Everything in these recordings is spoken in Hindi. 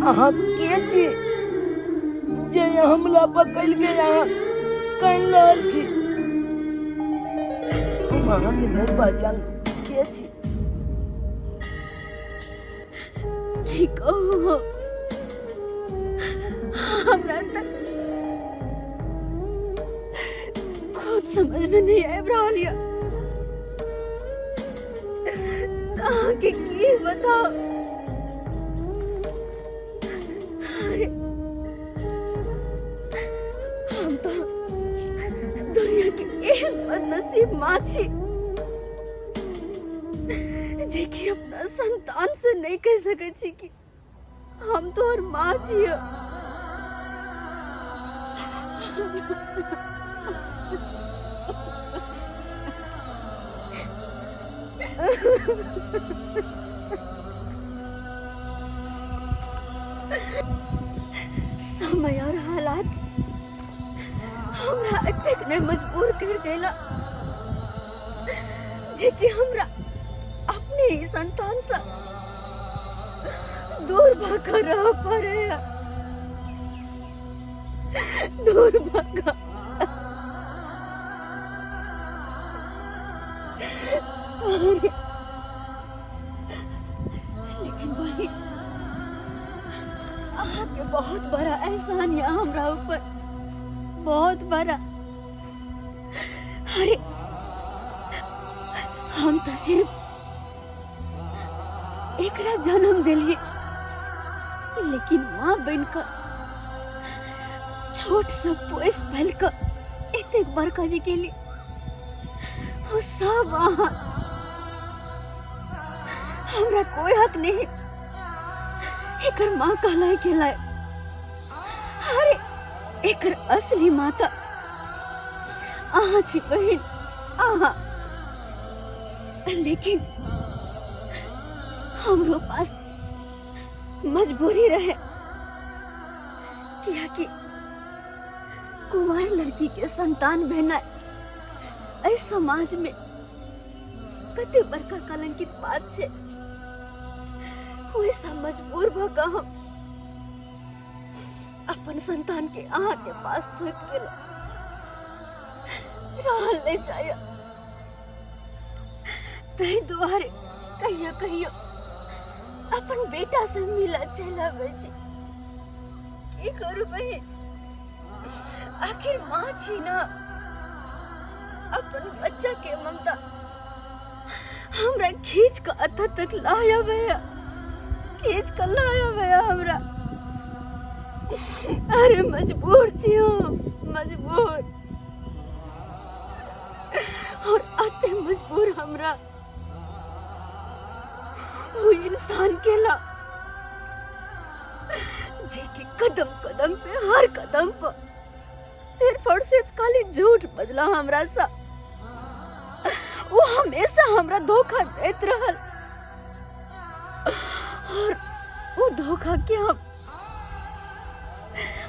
अहाँ के छी जे हमला पकड़ के यहाँ कहीं रहल छी? हम अहाँ के नहीं पहचान के छी। की कहूँ हमरा तक खुद समझ में नहीं आबि रहल यऽ। अहाँके की बताओ। अरे हम तो दुनिया के एहन बदनसीब माँ छी जे कि अपना संतान से नहीं कह सके छी कि हम तो और माँ छियै। समय और हालात हमरा एतेक ने मजबूर कर देला जे कि हमरा अपने ही संतान से दूर भागा रह पड़े। दूर भागा। लेकिन वही आपके बहुत बड़ा एहसान है हमरा ऊपर, बहुत बड़ा। अरे हम तो सिर्फ एकरा जन्म दिलिए, लेकिन माँ बन कर छोट सा पोस पल कर इतने बड़का जी के लिए वो सब अहाँ। हमरा कोई हक नहीं एकर माँ कहलाए के लाए। अरे एकर असली माता अहाँ छी बहन, अहाँ। लेकिन हमरो पास मजबूरी रहे कि कुमार लड़की के संतान भेना इस समाज में कते बड़का कलंकित बात छे। वैसा मजबूर भका हम अपन संतान के अहाँ के पास सोच के रहल ले जाए। तही दुआरे कहियो कहियो अपन बेटा से मिला चला बेची। की करू बहन, आखिर माँ छी ना। अपन बच्चा के ममता हमरा खींच कर अतः तक लाया भैया, खींच कर लाया भैया हमरा। अरे मजबूर छी हम, मजबूर। और अते मजबूर हमरा वो इंसान के ला जे कि कदम कदम पे, हर कदम पर सिर्फ और सिर्फ खाली झूठ बजला हमरा सा। वो हमेशा हमरा धोखा देत रहल और वो धोखा के हम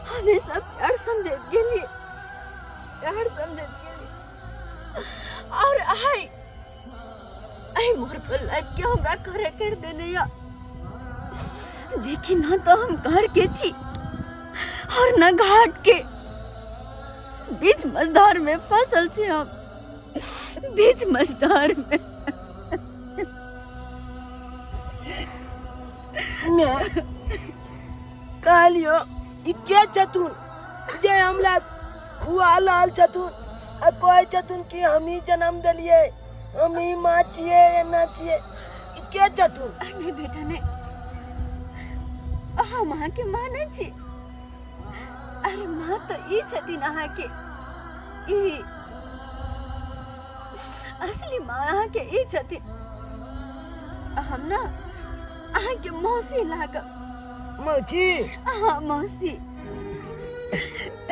हमेशा प्यार समझे गेली, प्यार समझे गेली। और आई मोर पर लाइफ के हमरा करे कर देने या जे कि ना तो हम घर के छी और ना घाट के। बीच मझधार में फसल छी हम, बीच मझधार में। कहलियो ई क्या चतुन जे हमला खुआ लाल चतुन आ कोई चतुन कि हम ही जन्म दिलिए, हम ही माँ छिए या ना छिए। ई क्या चतुन? नहीं बेटा नहीं, हम अहाँ के माँ नहीं छी। अरे माँ तो ई छथिन अहाँ के, ई असली माँ अहाँ के ई छथिन। हम ना अहाँ के मौसी लाग। मौसी? हाँ मौसी।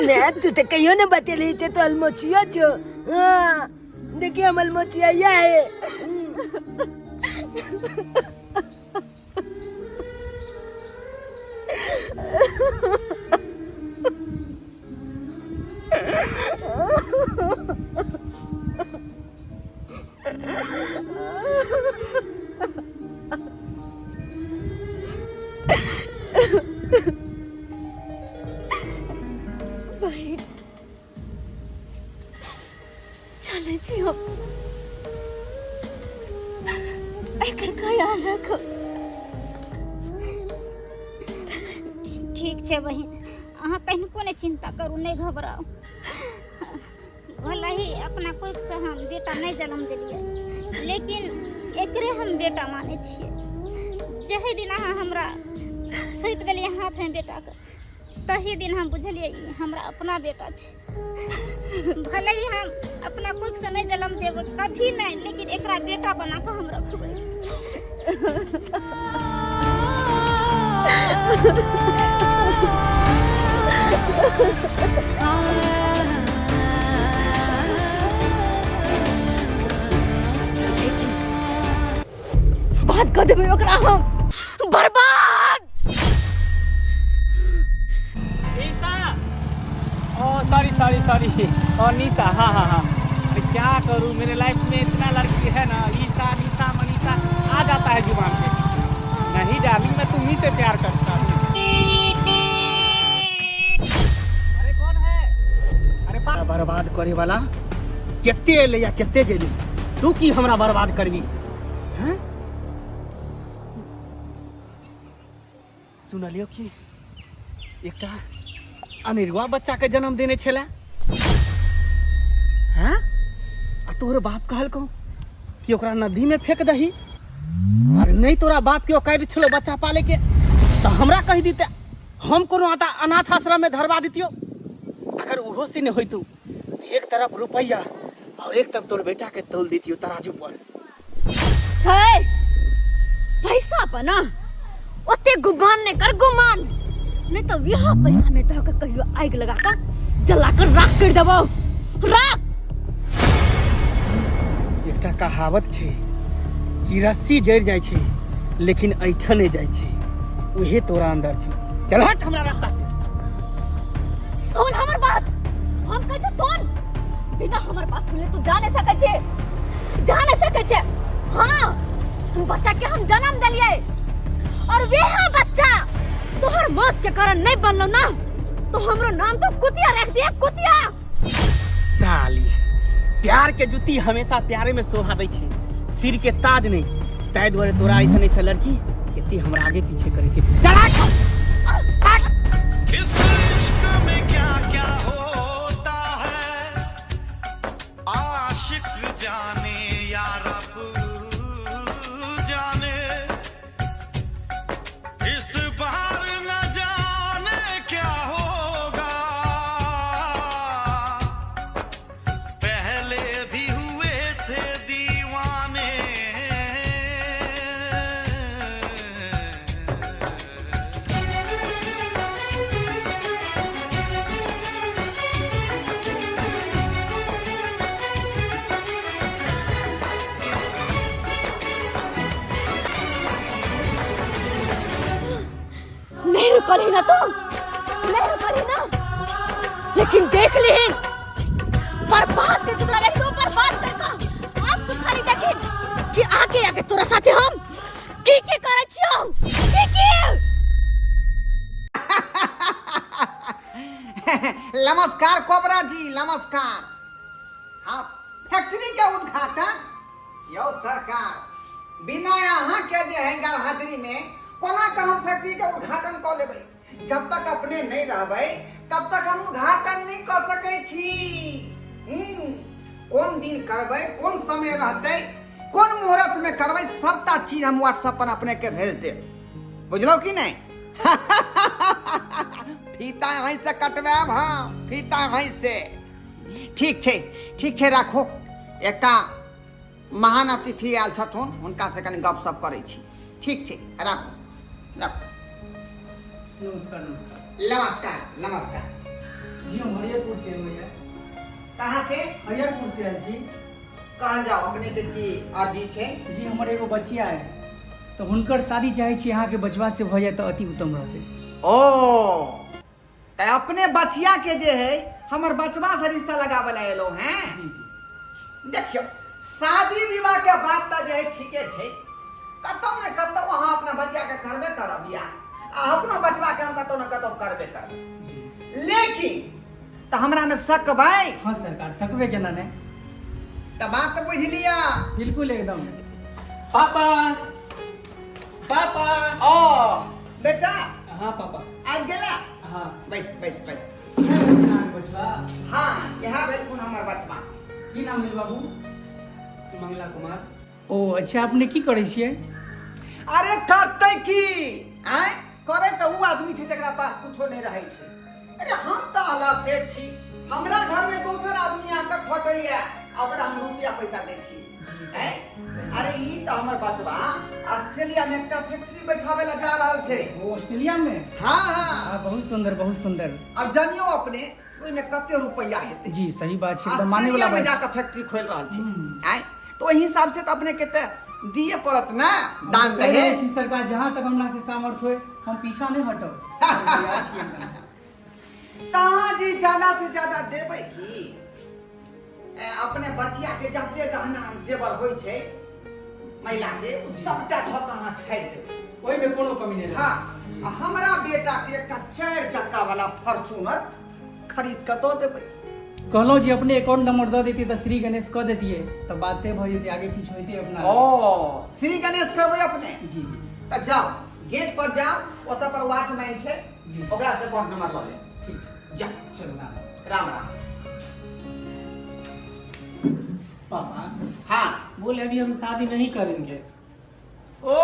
ने तू तो कहियो ना बतेली छे तो अलमोचिया छो। हाँ देखिए हम अलमोचिया या है। बहन चले छी हम एकर ख्याल रखो। ठीक छै बहिन, अहाँ कनिको नहि चिंता करू, नहीं घबराओ। भले ही अपना कोख से हम बेटा नहीं जन्म दिलिए, लेकिन एकरे हम बेटा माने छिए। जही दिन अहाँ हमरा सौंप दिलिए हाथ में बेटा के, तही दिन हम बुझलिए ई हमरा अपना बेटा छै। भले ही हम अपना कोख से नहीं जन्म देब कभी नहीं, लेकिन एकरा बेटा बना के हम रखबै। बात कर देबै ओकरा हम बर्बाद। निशा, सॉरी सॉरी सॉरी, और निशा, हाँ हाँ हाँ, अरे क्या करूँ, मेरे लाइफ में इतना लड़की है ना, ईशा निशा मनीषा आ जाता है जुबान पे। नहीं डार्लिंग, मैं तुम्ही से प्यार करता हूँ। अरे कौन है? अरे बर्बाद करे वाला केते एले या केते गेली, तू की हमरा बर्बाद करबी हैं? सुनलियो कि एकटा अनिरुआ बच्चा के जन्म देने छला, हैं? आ तोहर बाप कहलको कि ओकरा नदी में फेंक दही, और नहीं तोरा बाप के औकात छलो बच्चा पाले के, तो हमरा कह दीते, हम कोनो अनाथ आश्रम में धरवा दितियो। अगर उहो से नहीं होइतु तो एक तरफ रुपया और एक तरफ तोर बेटा के तोल दितियो तराजू पर। है पैसा बना ओते गुमान ने कर, गुमान नहीं तो यह पैसा में तो कहियो आग लगा कर जला कर राख कर देबो, राख। एकटा कहावत छै कि रस्सी जड़ जाय छै लेकिन ऐठन नहीं जाय छै, उहे तोरा अंदर छै। चल हट हमरा रास्ता से। सुन हमर बात, हम कहे सुन, बिना हमर बात सुनले तू जा नहीं सके छे, जा नहीं सके छे। हाँ, बच्चा के हम जन्म दिलिए और वह बच्चा तोहर मौत के कारण नहीं बनलो ना, तो हमरो नाम तो कुतिया रख दिया, कुतिया। साली, प्यार के जुती हमेशा प्यारे में शोभा दै छै, सिर के ताज नहीं। ताहि दुआरे तोरा ऐसा नहीं लड़की केते हमरा आगे पीछे करे छै। चला इस इश्क में क्या क्या होता है, आशिक जाने या रब जाने। इस बार न जाने क्या होगा, पहले भी हुए थे दीवाने। नहीं रुकली ना तुम, नहीं रुकली ना, लेकिन देख ली बर्बाद कर तोरा लड़की को, बर्बाद कर का। अब तू खाली देखी कि आगे आगे तोरा साथे हम की करे छियो, की। नमस्कार कोबरा जी, नमस्कार। हाँ, फैक्ट्री के उद्घाटन यो सरकार, बिना यहाँ के जे है हाजिरी में कोना के हम फैक्ट्री के उद्घाटन कर लेबै। जब तक अपने नहीं रहबै तब तक हम उद्घाटन नहीं कर सकै छी। कौन दिन करबै, कौन समय रहतै, कौन मुहूर्त में करबै, सबटा चीज हम व्हाट्सएप पर अपने के भेज देब, बुझलो कि नहीं? फीता वहीं से कटवाब, हाँ फीता वहीं से। ठीक छै राखो। एकटा महान अतिथि आयल छथुन, हुनका से कनि गपशप करै छी। ठीक छै, राखो। नमस्कार नमस्कार। नमस्कार नमस्कार। जी हम हरियरपुर से भैया। कहाँ से? हरियरपुर से आयल छी। कहल जाओ अपने के की अर्जी छै? जी हमर एगो बचिया है, तो हुनकर शादी चाहे छी अहाँ के बचवा से भ जाए तो अति उत्तम रहते। ओ, तो अपने बचिया के जे है हमर बचवा से रिश्ता लगावे ला एलो हैं। जी जी देखियो शादी विवाह के बात तो जे ठीके छै, कतौ ने कतौ अहाँ अपना बच्चा के करबे करब या अपनो बचवा के हम कतौ ने कतौ करबे करब, लेकिन तो हमरा में शक भाई। हाँ सरकार, सकबे केना ने। तो बात तो बुझ लिया। बिल्कुल एकदम। पापा पापा। ओ बेटा हाँ पापा। आज गेला। हाँ बैस बैस बैस। बचवा हाँ यह बिल्कुल हमर बचवा। की नाम भेल बाबू? मंगला कुमार। ओ अच्छा, अपने की करै छियै? अरे करते की आय करे तो वो आदमी छै जकरा पास कुछो नहीं रहे छै। अरे हम तो आला सेठ छी, हमरा घर में दोसर आदमी आके खटैया ओकरा हम रुपया पैसा दै छी। अरे ई तो हमर बचवा ऑस्ट्रेलिया में एकटा फैक्ट्री बैठावे ला जा रहल छै। ओ ऑस्ट्रेलिया में? हाँ हाँ बहुत सुंदर बहुत सुंदर। अब जानियो अपने ओइ में कते रुपया हेतै। जी सही बात छै, एकदम माने वाला ऑस्ट्रेलिया में बात। जाके फैक्ट्री खोल रहल छै। आय तो ओहि हिसाब से तो अपने केते दिए पड़त ना दान कह रहे। रहल छी सरकार, जहाँ तक हमरा से सामर्थ्य होय हम पीछा नहीं हटब। प्रयास छी एकदम। कहाँ जी ज्यादा से ज्यादा देबै की अपने बचिया के जते गहना जेवर होय छै महिला के उ सबटा धऽ कऽ अहाँ छाड़ि देबै। ओइ में कोनो कमी नहीं। हाँ आ हमरा बेटा के एकटा 4 चक्का वाला फॉर्च्यूनर खरीद कऽ दऽ देबै। कहलो जी अपने अकाउंट नंबर दे देती तो श्री गणेश कह देतिए तो बातें भ जेती, आगे पीछे होती अपना। ओ श्री गणेश करबै अपने। जी जी त जाओ गेट पर जाओ, ओतऽ पर वॉचमैन छै, जी। ओकरा से अकाउंट नंबर लऽ ले। ठीक जा चलो ना। राम राम। पापा हाँ बोले अभी हम शादी नहीं करेंगे। ओ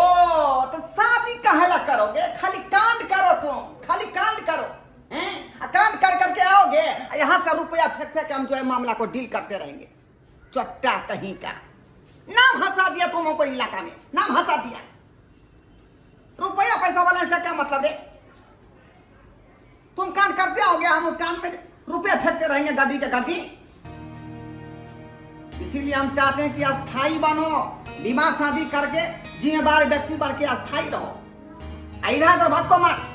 तो शादी काहेला करोगे? खाली कांड करो तुम, खाली कांड करो हैं? कांड कर करके आओगे, यहाँ से रुपया फेंक फेंक के हम जो है मामला को डील करते रहेंगे। चट्टा कहीं का नाम हंसा दिया तुम हमको इलाका में, नाम हंसा दिया। रुपया पैसा वाले से क्या मतलब है? तुम कांड करते आओगे, हम उस कांड में रुपया फेंकते रहेंगे गड्डी के गड्डी। इसीलिए हम चाहते हैं कि अस्थाई बनो, विवाह शादी करके जिम्मेदार व्यक्ति बन के अस्थाई रहो, इधर उधर भटको मत।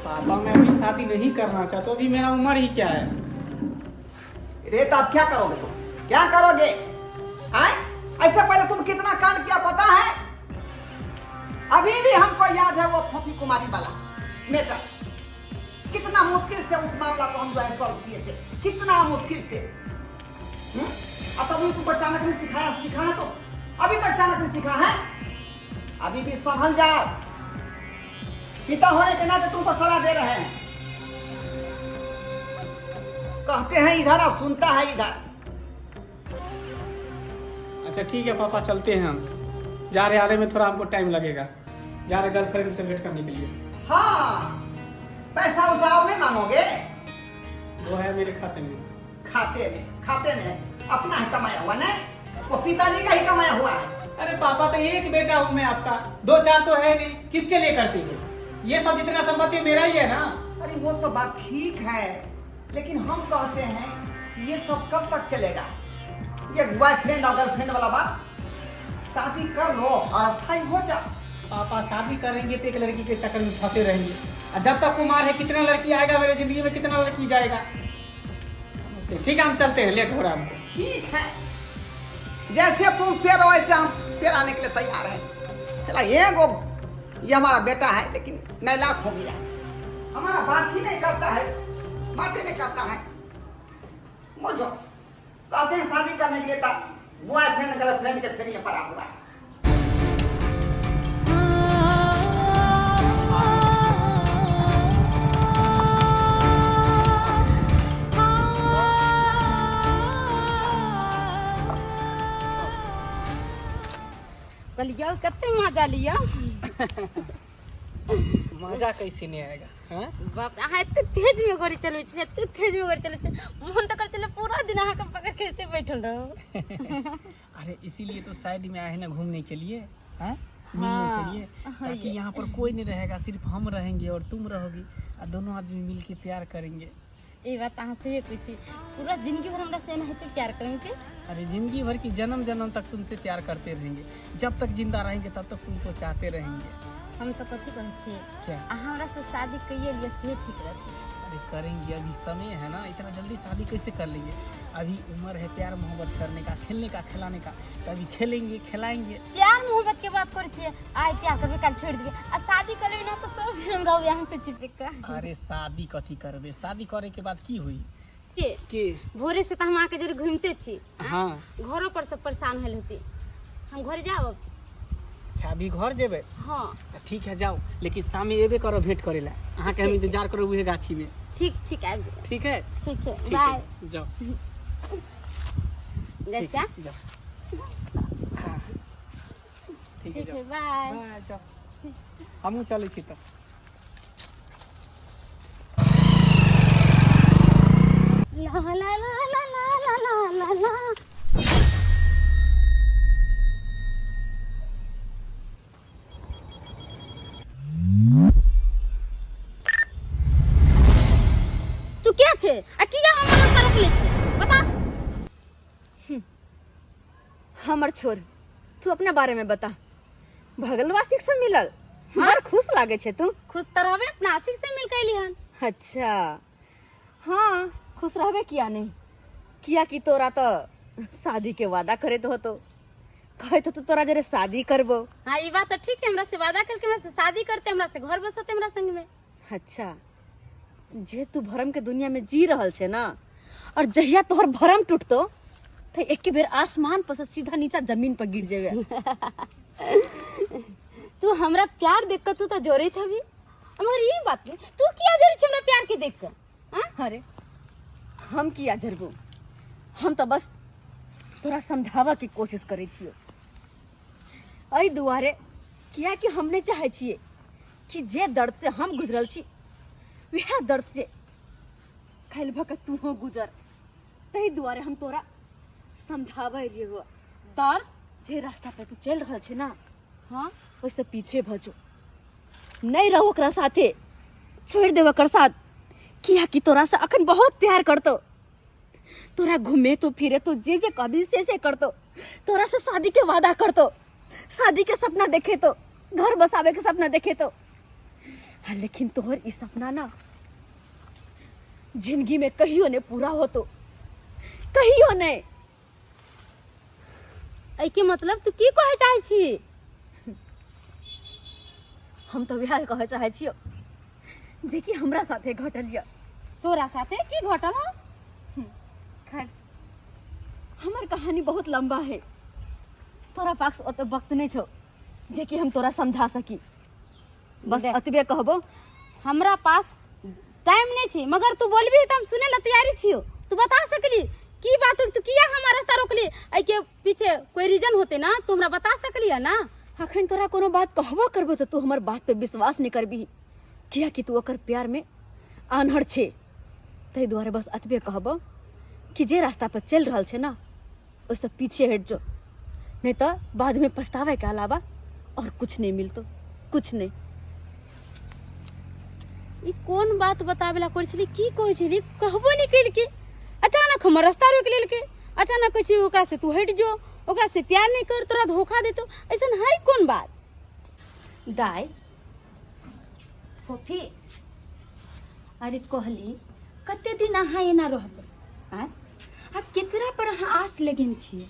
पापा मैं अभी शादी नहीं करना चाहता, अभी मेरा उम्र ही क्या है। रे तो अब क्या करोगे तुम? क्या करोगे? आए ऐसे पहले तुम कितना कांड किया पता है? अभी भी हमको याद है वो फफी कुमारी वाला मैटर, कितना मुश्किल से उस मामला को हम जो है सॉल्व किए थे, कितना मुश्किल से। अब तभी तुमको अचानक नहीं सिखाया तो अभी तक अचानक नहीं सीखा है। अभी भी संभल जाओ, पिता होने के नाते तुमको सलाह दे रहे हैं। कहते हैं इधर और सुनता है इधर। अच्छा ठीक है पापा, चलते हैं हम। जा रहे आने में थोड़ा हमको टाइम लगेगा, जा रहे गर्लफ्रेंड से वेट करने के लिए। हाँ पैसा उसा आप नहीं मांगोगे? वो है मेरे खाते में। खाते में अपना ही कमाया हुआ नहीं, वो पिताजी का ही कमाया हुआ है। अरे पापा तो एक बेटा हूँ मैं आपका, 2-4 तो है नहीं, किसके लिए करती हो? ये सब जितना संपत्ति मेरा ही है ना। अरे वो सब बात ठीक है, लेकिन हम कहते हैं कि ये सब कब तक चलेगा? ये बॉयफ्रेंड और गर्लफ्रेंड वाला बात, शादी कर लो और अस्थाई हो जाओ। पापा शादी करेंगे तो एक लड़की के चक्कर में फंसे रहेंगे, और जब तक कुमार है कितना लड़की आएगा मेरे जिंदगी में, कितना लड़की जाएगा। ठीक है हम चलते हैं, लेट हो रहा है हमको। ठीक है, जैसे तुम पेड़ वैसे हम पेड़ आने के लिए तैयार हैं। चला ये हमारा बेटा है, लेकिन नैलाक हो गया, हमारा बात ही नहीं करता है, बातें नहीं करता है। मुझो कहते हैं शादी करने के लिए तब बॉयफ्रेंड गर्लफ्रेंड के फेरिए पड़ा हुआ है। कहलियो कते मजा लिया। मजा कैसे नहीं आएगा? हाँ? बाप रे, अहाँ एते तेज में गाड़ी चलबै छी, एते तेज में गाड़ी चलै छी, मन त करते पूरा दिन अहाँ के पकड़ के ऐसे बैठल रहो। अरे इसीलिए तो साइड में आए ना घूमने के लिए, हाँ? मिलने के लिए, ताकि यहाँ पर कोई नहीं रहेगा, सिर्फ हम रहेंगे और तुम रहोगी, और दोनों आदमी मिल के प्यार करेंगे। ये बात अहाँ से पूछी, पूरा जिंदगी भर हमरा से नहीं तो प्यार करेंगे। अरे जिंदगी भर की जन्म जन्म तक तुमसे प्यार करते रहेंगे, जब तक जिंदा रहेंगे तब तक तुमको चाहते रहेंगे। हम तो कथी कहै छी, क्या? हमरा से शादी कइए लिए से ठीक रहती। अरे करेंगे, अभी समय है ना, इतना जल्दी शादी कैसे कर लेंगे? अभी उम्र है प्यार मोहब्बत करने का, खेलने का, खिलाने का, तो अभी खेलेंगे खिलाएंगे। प्यार मोहब्बत के बात करे छिए, आइ प्यार करबे काल छोड़ देबे आ शादी कर लेबे ना तो सब दिन हम रहबे यहाँ से चिपक के। अरे शादी कथी करबे? शादी करे के बाद की हुई के भोरे से त हम आके जरे घूमते छी। हाँ घरों पर सब परेशान होल होती, हम घर जाब। अच्छा अभी घर जेबे? हाँ तो ठीक है जाओ, लेकिन शाम में एबे करो भेंट करे ला। अहाँ के हम इंतजार करो उहे गाछी में। ठीक ठीक आबि जाओ। ठीक है ठीक है ठीक बाय। है, जाओ ठीक जैसा है, जाओ। हाँ, ठीक है ठीक जाओ। है बाय। बाय, जाओ। हमहूँ चलै छी तऽ। ला ला ला ला ला ला ला ला। तू क्या छे आ किया हम रास्ता रोकले छे बता। हमर छोर, तू अपने बारे में बता। भगलवासी से मिलल, बड़ खुश लागे छे तू। खुश त रहबे, अपना आशिक से मिल कैली हन। अच्छा हाँ, खुश रहबे किया नहीं, किया कि तोरा तो शादी के वादा करे तो होतो, कहे तो तोरा जरे शादी करबो। हाँ ये बात तो ठीक है, हमरा से वादा करके हमरा से शादी करते, हमरा से घर बसते हमरा संग में। अच्छा जे तू भरम के दुनिया में जी रहल छे ना, और जहिया तोहर भरम टूटतो तो एक के बेर आसमान पर से सीधा नीचा जमीन पर गिर जेबे। तू हमरा प्यार देख कर तू तो जोरे थी, मगर ये बात नहीं, तू किया जोरी छे हमरा प्यार के देख कर? हाँ? अरे हम किया जरबू, हम तो बस तोरा समझावा की कोशिश करे छियो। अई दुआरे किया कि हमने चाहे छिए कि जे दर्द से हम गुजरल छी वह दर्द से कैल भक तू हो गुजर। तही दुआरे हम तोरा समझावे लिए हुआ। दर्द जे रास्ता पे तू चल रहल छे ना, हाँ वैसे पीछे भजो, नहीं रहो ओकरा साथे, छोड़ दे ओकर साथ। किया कि तोरा से अखन बहुत प्यार करतो, तोरा घूमे तो फिरे तो जे जे कभी से करतो, तोरा से शादी के वादा करतो, शादी के सपना देखे तो, घर बसावे के सपना देखे तो। हाँ, लेकिन तोहर ई सपना ना जिंदगी में कहियो ने पूरा होतो, कहियो नहीं। ऐ के मतलब तू की कहे चाहे छी? हम तो बिहार कहे चाहे छियो जे कि हमरा साथे घटल या। तोरा साथे की घटल हो? खैर हमार कहानी बहुत लंबा है, तोरा पास ओते वक्त नहीं छो जे कि हम तोरा समझा सकी। बस देख। अतबे कहबो। हमरा पास टाइम नहीं छे, मगर तू बोलबी तो हम सुने ला तैयारी छियो। तू बता सकली की बात तू किया हमारा रास्ता रोकली? ऐ के पीछे कोई रीजन होते ना, तू हमरा बता सकली है ना। अखन तोरा कोनो बात कहबो करबो तो तू हमर बात पे विश्वास नहीं करबी, किया कि तू ओकर प्यार में आन्हर छे। तै दुआरे बस अतबे कहबो कि जे रास्ता पर चल रहल छे ना, उससे पीछे हट जो, नहीं तो बाद में पछतावे के अलावा और कुछ नहीं मिलतो, कुछ नहीं। ई कौन बात बतावेला कर छली, की कहै छली, कहबो नहीं कैल के। अचानक हमर रास्ता रोक लेल के, अचानक कहै छी ओकरा से तू हट जो, ओकरा से प्यार नहीं कर, तोरा धोखा देतो, ऐसन है कौन बात? दाई सोफी, अरे कहली कते दिन अहाँ एना रहबै? आ केकरा पर अहाँ आस लगेन छियै?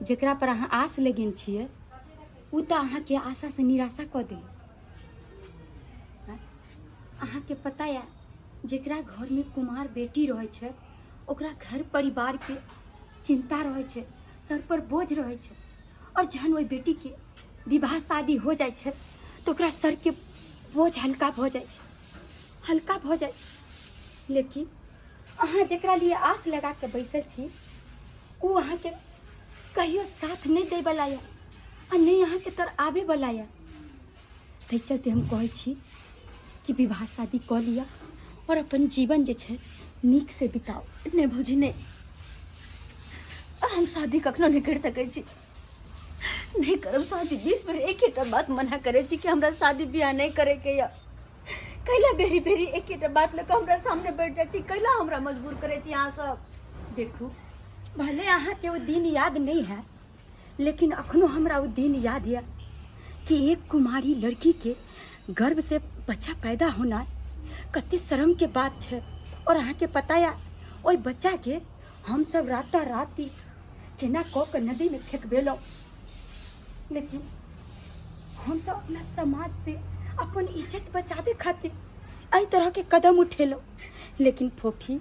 जेकरा पर अहाँ आस लगेन छियै उ तऽ अहाँके आशा से निराशा कऽ देल। अहाँके पता या जेकरा घर में कुमार बेटी रहै छै ओकरा घर परिवार के चिंता रहै छै, सर पर बोझ रहै छै, और जहन ओहि बेटी के विवाह शादी हो जाइ छै तो ओकरा सर के बोझ हल्का भऽ जाइ छै, हल्का भऽ जाइ छै। लेकिन अहाँ जेकरा लिए आस लगा के बैसल छी उ अहाँके कहियो साथ नहीं दै वाला या, आ नहीं अहाँके तर आबे वाला या। तै चलते हम कहै छी कि विवाह शादी कऽ लिया और अपन जीवन जे छै नीक से बिताओ। नहीं भौजी नहीं, हम शादी कखनो नहीं कर सकै छी, नहीं करब शादी। 20 बेर एक बात मना करे छी कि हमरा शादी ब्याह नहीं करे के या। कैला बेरी बेरी एक बात लेके हमरा सामने बैठ जाइ छी, कैला हमरा मजबूर करे छी अहाँ सब। देखू भले अहाँ के वो दिन याद नहीं है, लेकिन अखनो हमरा वो दिन याद है कि एक कुमारी लड़की के गर्भ से बच्चा पैदा होना कते शर्म के बात है। और अहाँ के पता या ओई बच्चा के हम सब राता राती केना को के नदी में फेंक बेलो, लेकिन हम सब अपना समाज से अपन इज्जत बचावे खातिर एहि तरह के कदम उठेलो। लेकिन फोफी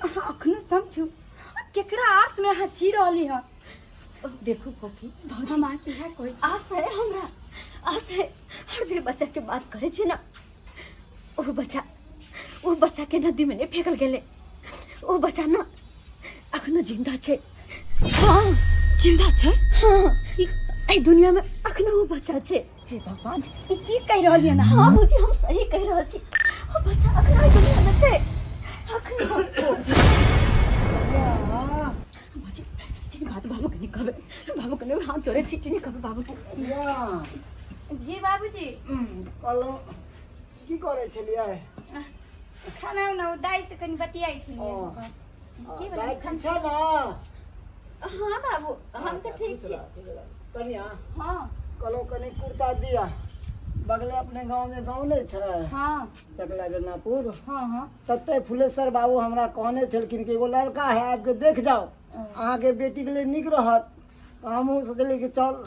अहाँ अखनो समझू केकरा आस में अहाँ जी रहली हँ। देखू फोफी, हम अहाँके इएह कहै छी, आस है हमरा, आस है। हर जे बच्चा के बात करे छी ना, वो बच्चा के नदी में नहीं फेंकल गेले। वो बच्चा ना अखनो जिंदा छे। हाँ जिंदा छे। हाँ ए दुनिया में अखनो वो बच्चा छे। हे भगवान, ई की कह रहल है ना? हाँ बुझी, हम सही कह रहल छी। वो बच्चा अखनो ए दुनिया में छे। अखनो बुझी बात बाबू के नहीं कहबे। बाबू के नहीं, हाथ जोड़े छी, नहीं कहबे बाबू के। जी बाबूजी। कहलो की करे छलियै? खाना उना दाई से कनी बतियाई छलियै। की दाई ठीक छ ना? हाँ बाबू, हम तो ठीक छी। कनिया हाँ कहलो कनी कुर्ता दिया। बगले अपने गांव में गांव नहीं छै? हाँ टकला जन्नापुर। हाँ हाँ तते फुलेश्वर बाबू हमरा कहने छलखिन कि एगो लड़का है, आपके देख जाओ, अहाँ के बेटी के लिए निक रहत। हमहूँ सोचली कि चल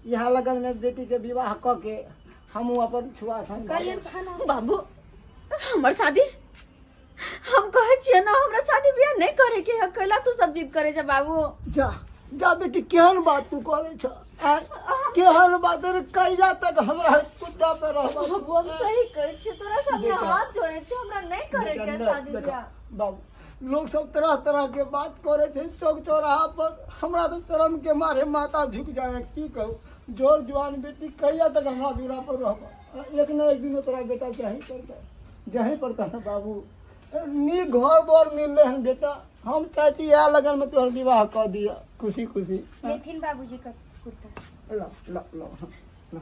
यहाँ लगन में बेटी के विवाह क के हमहूँ अपन छुआ संग। बाबू हमर शादी, हम कहे छियै ना हमरा शादी बियाह नहीं करे के है। कैला तू सब जिद करे छ बाबू? जा जा बेटी, केहन बात तू करे छ? केहन बात रे? कहिया तक हमरा कुत्ता पे रहबा? बाबू हम सही कहे छी, तोरा सामने हाथ जोड़े छी, हमरा नहीं करे के शादी बियाह। बाबू लोग सब तरह तरह के बात करे थे चौक चौराहा पर। हमरा तो शर्म के मारे माथा झुक जाए। की कहूँ, जोर जवान बेटी कहिया तक हमरा दूरा पर रहबा? एक न एक दिन तोरा बेटा जही पड़ता ना बाबू। नी घर बर मिल रहे बेटा। हम चाहे छी यहाँ लगन में तोहर विवाह कर दिया खुशी खुशी। लेकिन बाबूजी का कुर्ता लो लो लो लो।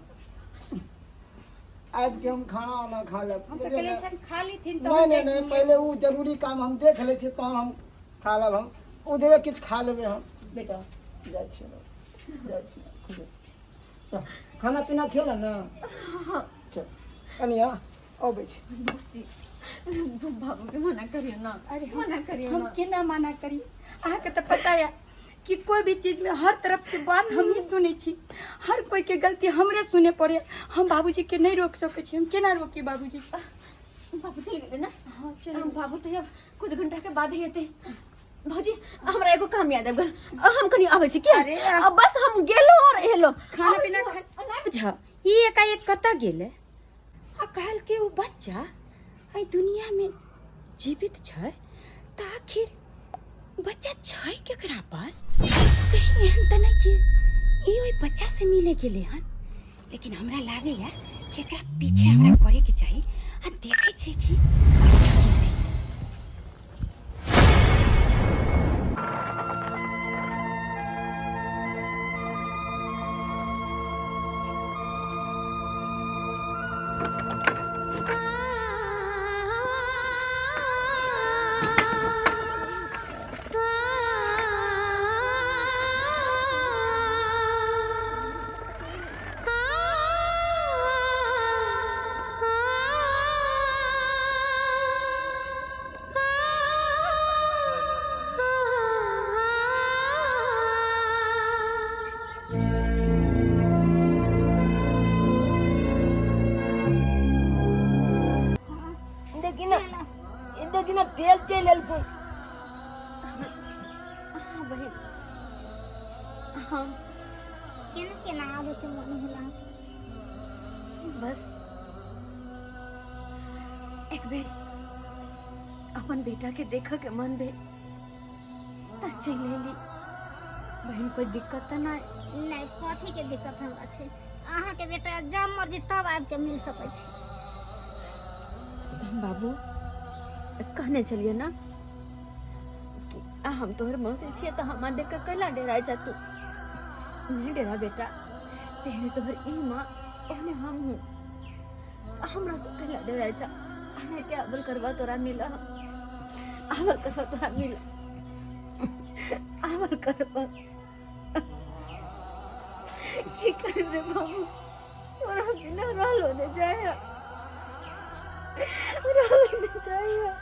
आज के हम खाना वाना खा ले। हम तो कहले छन खा ली थी तो नहीं नहीं नहीं, पहले वो जरूरी काम हम देख ले छी, तो हम खा लेब। हम उधरे किछ खा लेबे हम बेटा। जाय छी खाना पीना खेल ना? चल कनिया अबै छी। बाबू के मना करियो ना। अरे मना करियो ना। हम केना मना करी? अहाँ के तो पता है कि कोई भी चीज में हर तरफ से बात हम ही सुने छी। हर कोई के गलती हमरे सुने पड़े। हम बाबूजी के नहीं रोक सके छी। हम केना रोकी बाबूजी? बाबू चल गए ना? हाँ चल। बाबू तो अब कुछ घंटा के बाद ही आते। भौजी हमरा एगो काम याद आबि गेल, हम कनी आबै छी। क्या? अरे अब बस हम गेलो और एलो। खाना पीना नहीं बुझा ई एकाएक कत गेले? आ कहल के वो बच्चा आई दुनिया में जीवित छै, त आखिर बच्चा छै केकरा पास? कहीं एहन त नहीं कि ई ओई बच्चा से मिले गेले हन। लेकिन हमरा लागे या कि एकरा पीछे हमरा करे के चाहिए। आ देखे छै कि देखिन तेल चल एलखुन। केना केना आबे के मन होला? बस एक बेर अपन बेटा के देख के मन भे त चल एली। बहन कोई दिक्कत त नहीं, कथी के दिक्कत हमरा छै? अहाँ के बेटा जब मर्जी तब आबि के मिल सकै छी। बाबू कहने चलिए ना कि हम तोहर मौसी छिए तो हम देख के कैला डेरा जा तू? नहीं डेरा बेटा, तेरे तोहर ई माँ ओने हम हूँ। हमरा से कैला डेरा जा? हमें क्या अबल करवा तोरा मिला? अबल करवा तोरा मिला? अबल करवा की कर रे बाबू? तोरा बिना रहलो ने जाए। रोने चाहिए।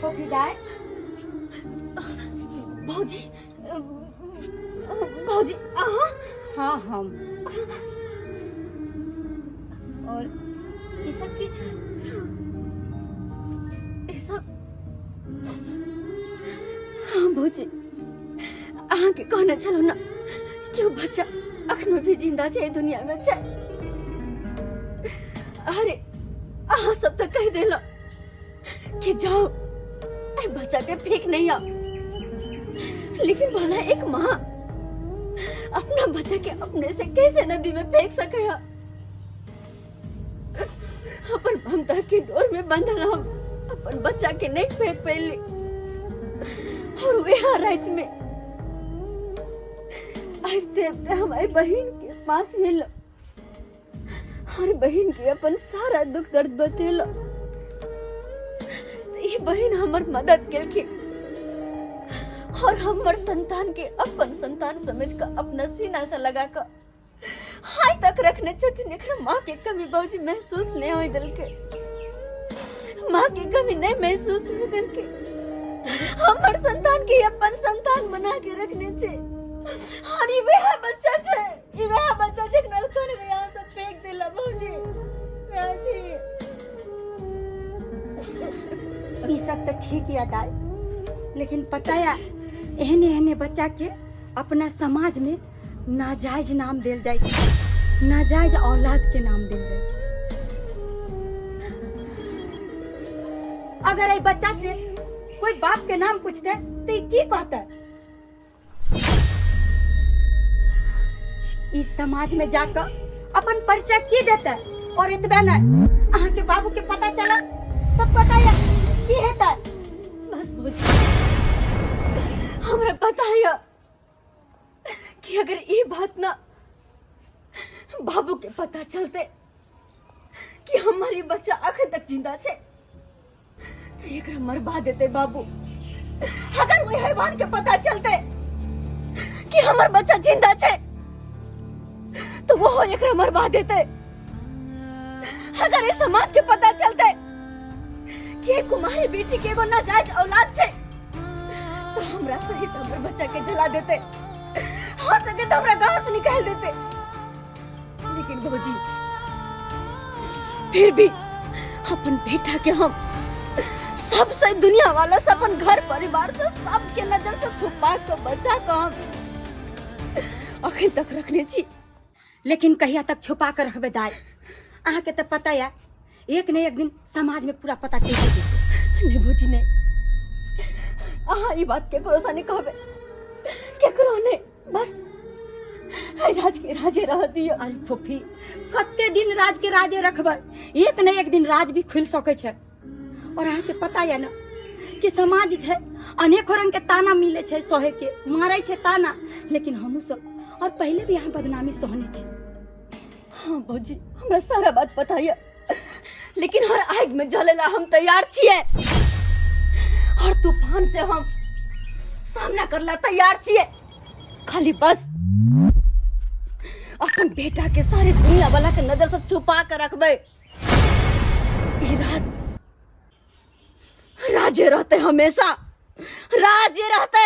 विदाई भौजी भौजी अहाँ हाँ हम और ई सब की छै ई सब हाँ भौजी अहाँके कहने छलहुँ ने कि ओ बच्चा अखनो भी जिंदा छै दुनिया में छै। अरे अहाँ सब तो कह देलहुँ कि जाओ बच्चा के फेंक नहीं आओ, लेकिन भला एक माँ अपना बच्चा के अपने से कैसे नदी में फेंक सके? अपन ममता के डोर में बंधल हम अपन बच्चा के नहीं फेंक पैली, और वह रात में आते हमारी बहन के पास मिल और बहन के अपन सारा दुख दर्द बतेल। ये बहन हमर मदद केलखिन और हमर संतान के अपन संतान समझ कर अपना सीना से लगा कर हाय तक रखने छथिन। एकरा माँ के कमी बाबूजी महसूस नहीं होय दिलके, माँ के कमी नहीं महसूस होय दिलके। हमर संतान के अपन संतान बना के रखने छे और ये वह बच्चा छे, ये वह बच्चा जकरा कोन में यहाँ से फेंक दिला बाबूजी। ई सब तो ठीक याद आए, लेकिन पता है एहने एहने बच्चा के अपना समाज में नाजायज नाम देल जाय छै, नाजायज औलाद के नाम देल जाय छै। अगर ए बच्चा से कोई बाप के नाम पूछते तो ई की कहते? इस समाज में जाकर अपन परिचय की देते? और इतबे नहीं, अहाँ के बाबू के पता चला तब पता है की हेता? बस बुझ हमरा पता है कि अगर ये बात ना बाबू के पता चलते कि हमारी बच्चा आखिर तक जिंदा छे तो एकरा मरवा देते बाबू। अगर वो हैवान के पता चलते कि हमार बच्चा जिंदा छे तो वो एकरा मरवा देते। अगर इस समाज के पता चलते कि एक कुमारी बेटी के एगो नाजायज औलाद छे तो हमरा सहित हमर बच्चा के जला देते, हो सके तो हमरा गांव से निकाल देते। लेकिन बाबूजी फिर भी अपन बेटा के हम सबसे दुनिया वाला से अपन घर परिवार से सबके नजर से छुपा के बचा के हम अखन तक रखने छी। लेकिन कहिया तक छुपा कर रखबे दाई? अहाँ के तो पता है एक न एक दिन समाज में पूरा पता चल जेतै। नहीं भौजी नहीं, अहाँ ई बात के भरोसा नहीं कहबे, केकरो नहीं, बस राज के राजे रह दियो। अरे फुफी कते दिन राज के राजे रखबै? एक न एक दिन राज भी खुल सकै छै। और अहाँ के पता है ना कि समाज छै अनेको रंग के ताना मिले छै, सहे के मारे छै ताना, लेकिन हमहू सब और पहले भी यहाँ बदनामी सहने छै। हाँ भौजी हमरा सारा बात पता है, लेकिन हर आग में जलेला हम तैयार छिए और तूफान से हम सामना करला तैयार छिए। खाली बस अपन बेटा के सारे दुनिया वाला के नजर से छुपा कर रखबे। ई राजे रहते, हमेशा राजे रहते।